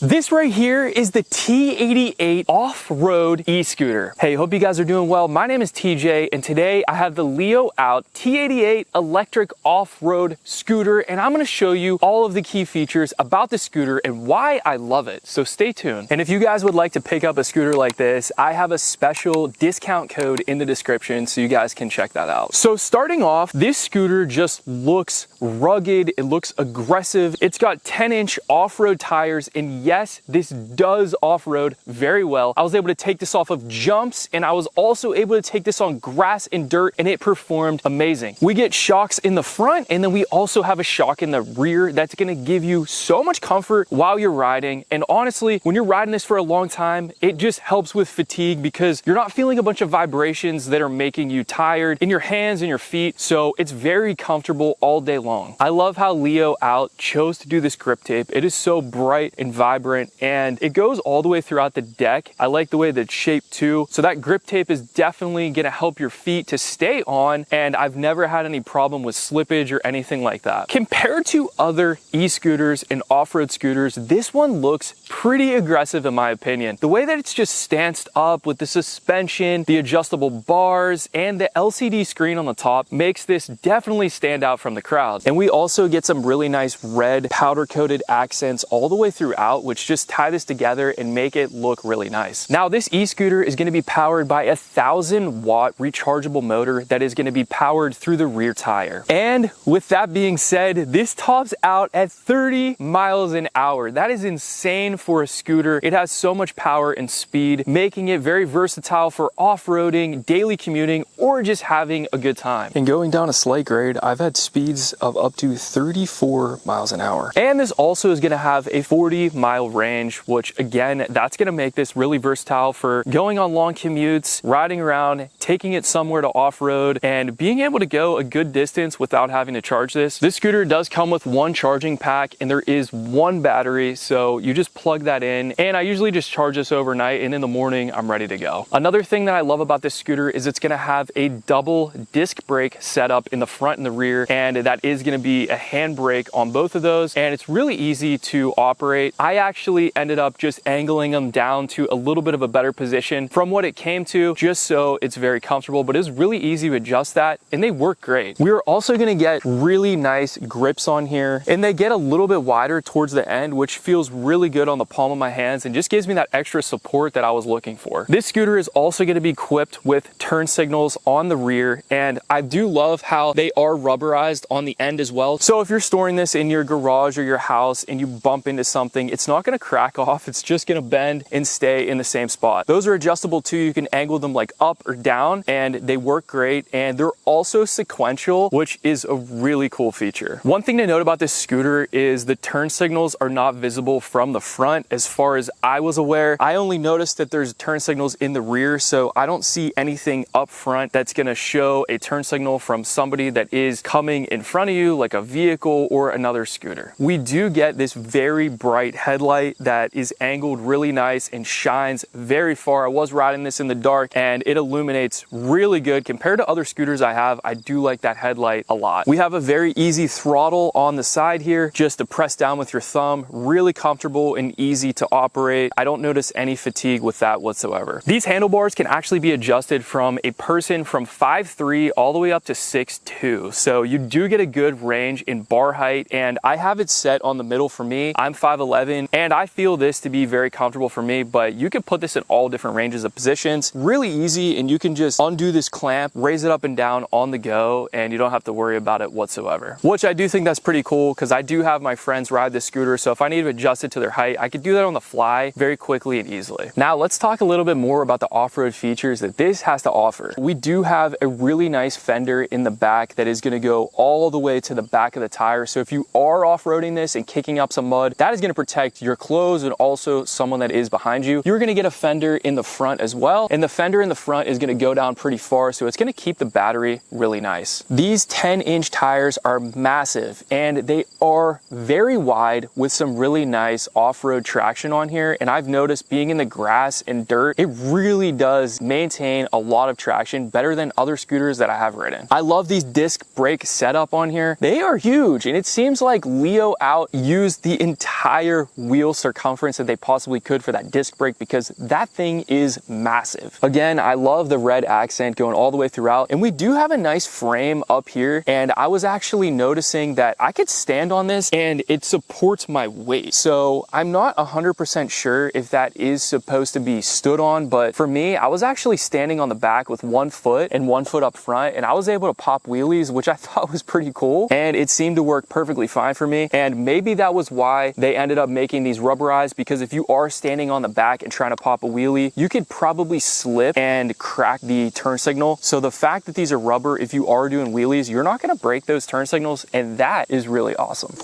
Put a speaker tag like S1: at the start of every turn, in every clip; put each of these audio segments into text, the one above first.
S1: This right here is the T88 off-road e-scooter. Hey, hope you guys are doing well. My name is TJ, and today I have the LEOOUT T88 electric off-road scooter, and I'm gonna show you all of the key features about the scooter and why I love it, so stay tuned. And if you guys would like to pick up a scooter like this, I have a special discount code in the description, so you guys can check that out. So starting off, this scooter just looks rugged, it looks aggressive. It's got 10-inch off-road tires, and yes, this does off-road very well. I was able to take this off of jumps, and I was also able to take this on grass and dirt, and it performed amazing. We get shocks in the front, and then we also have a shock in the rear that's gonna give you so much comfort while you're riding. And honestly, when you're riding this for a long time, it just helps with fatigue because you're not feeling a bunch of vibrations that are making you tired in your hands and your feet. So it's very comfortable all day long. I love how LEOOUT chose to do this grip tape. It is so bright and vibrant, and it goes all the way throughout the deck. I like the way that it's shaped too. So that grip tape is definitely gonna help your feet to stay on, and I've never had any problem with slippage or anything like that. Compared to other e-scooters and off-road scooters, this one looks pretty aggressive in my opinion. The way that it's just stanced up with the suspension, the adjustable bars, and the LCD screen on the top makes this definitely stand out from the crowd. And we also get some really nice red powder coated accents all the way throughout, which just tie this together and make it look really nice. Now this e-scooter is going to be powered by a 1,000-watt rechargeable motor that is going to be powered through the rear tire. And with that being said, this tops out at 30 miles an hour. That is insane for a scooter. It has so much power and speed, making it very versatile for off-roading, daily commuting, or just having a good time. And going down a slight grade, I've had speeds of up to 34 miles an hour. And this also is going to have a 40-mile range, which again, that's going to make this really versatile for going on long commutes, riding around, taking it somewhere to off-road, and being able to go a good distance without having to charge this. This scooter does come with one charging pack, and there is one battery, so you just plug that in, and I usually just charge this overnight, and in the morning, I'm ready to go. Another thing that I love about this scooter is it's going to have a double disc brake setup in the front and the rear, and that is going to be a hand brake on both of those, and it's really easy to operate. I actually ended up just angling them down to a little bit of a better position from what it came to, just so it's very comfortable, but it's really easy to adjust that, and they work great. We are also going to get really nice grips on here, and they get a little bit wider towards the end, which feels really good on the palm of my hands and just gives me that extra support that I was looking for. This scooter is also going to be equipped with turn signals on the rear, and I do love how they are rubberized on the end as well. So if you're storing this in your garage or your house and you bump into something, it's not going to crack off. It's just going to bend and stay in the same spot. Those are adjustable too. You can angle them like up or down, and they work great. And they're also sequential, which is a really cool feature. One thing to note about this scooter is the turn signals are not visible from the front. As far as I was aware, I only noticed that there's turn signals in the rear, so I don't see anything up front that's going to show a turn signal from somebody that is coming in front of you, like a vehicle or another scooter. We do get this very bright headlight that is angled really nice and shines very far. I was riding this in the dark, and it illuminates really good compared to other scooters I have. I do like that headlight a lot. We have a very easy throttle on the side here, just to press down with your thumb. Really comfortable and easy to operate. I don't notice any fatigue with that whatsoever. These handlebars can actually be adjusted from a person from 5'3" all the way up to 6'2". So you do get a good range in bar height, and I have it set on the middle for me. I'm 5'11", and I feel this to be very comfortable for me, but you can put this in all different ranges of positions. Really easy, and you can just undo this clamp, raise it up and down on the go, and you don't have to worry about it whatsoever. Which I do think that's pretty cool, because I do have my friends ride this scooter, so if I need to adjust it to their height, I could do that on the fly very quickly and easily. Now let's talk a little bit more about the off-road features that this has to offer. We do have a really nice fender in the back that is going to go all the way to the back of the tire, so if you are off-roading this and kicking up some mud, that is going to protect your clothes and also someone that is behind you. You're going to get a fender in the front as well, and the fender in the front is going to go down pretty far, so it's going to keep the battery really nice. These 10-inch tires are massive, and they are very wide with some really nice off-road traction on here, and I've noticed being in the grass and dirt, it really does maintain a lot of traction, better than other scooters that I have ridden. I love these disc brake setup on here. They are huge, and it seems like LEOOUT used the entire wheel circumference that they possibly could for that disc brake, because that thing is massive. Again, I love the red accent going all the way throughout, and we do have a nice frame up here, and I was actually noticing that I could stand on this and it supports my weight. So I'm not 100% sure if that is supposed to be stood on, but for me, I was actually standing on the back with 1 foot and 1 foot up front, and I was able to pop wheelies, which I thought was pretty cool, and it seemed to work perfectly fine for me. And maybe that was why they ended up making these rubberized, because if you are standing on the back and trying to pop a wheelie, you could probably slip and crack the turn signal. So the fact that these are rubber, if you are doing wheelies, you're not going to break those turn signals, and that is really awesome.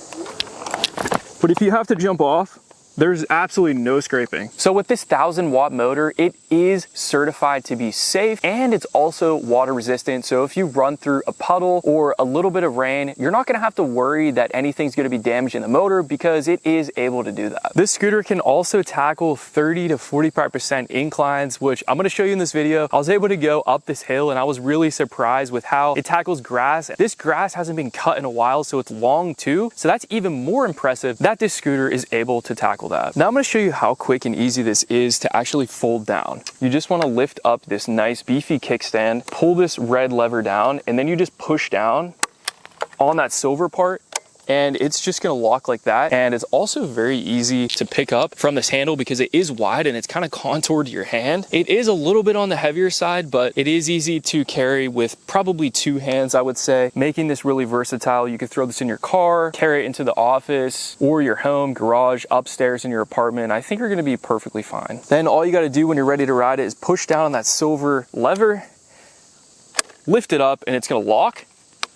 S1: But if you have to jump off, there's absolutely no scraping. So with this 1,000-watt motor, it is certified to be safe, and it's also water resistant. So if you run through a puddle or a little bit of rain, you're not gonna have to worry that anything's gonna be damaged in the motor, because it is able to do that. This scooter can also tackle 30 to 45% inclines, which I'm gonna show you in this video. I was able to go up this hill, and I was really surprised with how it tackles grass. This grass hasn't been cut in a while, so it's long too. So that's even more impressive that this scooter is able to tackle that. Now I'm going to show you how quick and easy this is to actually fold down. You just want to lift up this nice beefy kickstand, pull this red lever down, and then you just push down on that silver part, and it's just gonna lock like that. And it's also very easy to pick up from this handle because it is wide and it's kind of contoured to your hand. It is a little bit on the heavier side, but it is easy to carry with probably 2 hands, I would say, making this really versatile. You could throw this in your car, carry it into the office or your home, garage, upstairs in your apartment. I think you're gonna be perfectly fine. Then all you gotta do when you're ready to ride it is push down on that silver lever, lift it up, and it's gonna lock.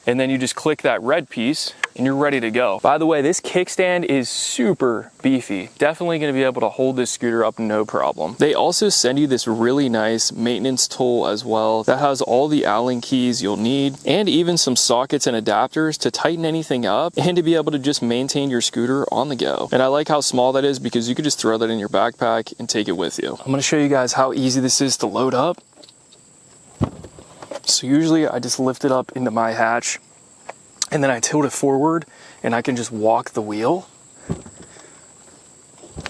S1: And then you just click that red piece and you're ready to go. By the way, this kickstand is super beefy. Definitely gonna be able to hold this scooter up no problem. They also send you this really nice maintenance tool as well that has all the Allen keys you'll need, and even some sockets and adapters to tighten anything up and to be able to just maintain your scooter on the go. And I like how small that is because you could just throw that in your backpack and take it with you. I'm gonna show you guys how easy this is to load up. So usually I just lift it up into my hatch and then I tilt it forward and I can just walk the wheel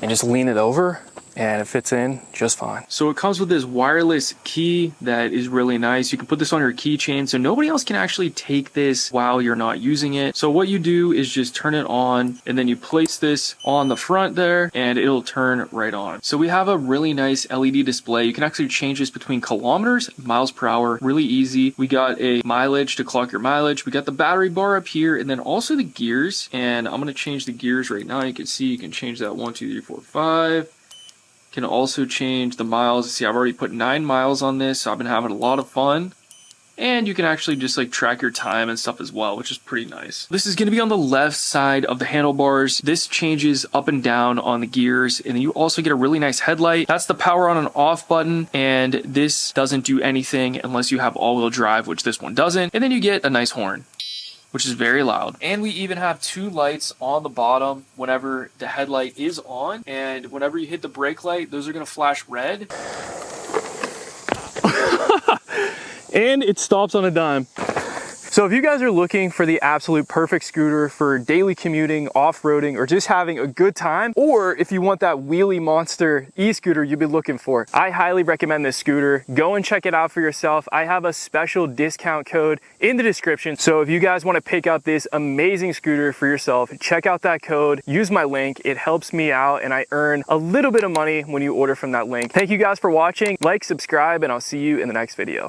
S1: and just lean it over, and it fits in just fine. So it comes with this wireless key that is really nice. You can put this on your keychain so nobody else can actually take this while you're not using it. So what you do is just turn it on and then you place this on the front there and it'll turn right on. So we have a really nice LED display. You can actually change this between kilometers, miles per hour, really easy. We got a mileage to clock your mileage. We got the battery bar up here and then also the gears. And I'm gonna change the gears right now. You can see you can change that 1, 2, 3, 4, 5. Can also change the miles. See, I've already put 9 miles on this, so I've been having a lot of fun. And you can actually just like track your time and stuff as well, which is pretty nice. This is gonna be on the left side of the handlebars. This changes up and down on the gears, and then you also get a really nice headlight. That's the power on and off button, and this doesn't do anything unless you have all-wheel drive, which this one doesn't. And then you get a nice horn, which is very loud. And we even have 2 lights on the bottom whenever the headlight is on, and whenever you hit the brake light, those are gonna flash red. And it stops on a dime. So if you guys are looking for the absolute perfect scooter for daily commuting, off-roading, or just having a good time, or if you want that wheelie monster e-scooter you've been looking for, I highly recommend this scooter. Go and check it out for yourself. I have a special discount code in the description. So if you guys want to pick out this amazing scooter for yourself, check out that code, use my link. It helps me out and I earn a little bit of money when you order from that link. Thank you guys for watching. Like, subscribe, and I'll see you in the next video.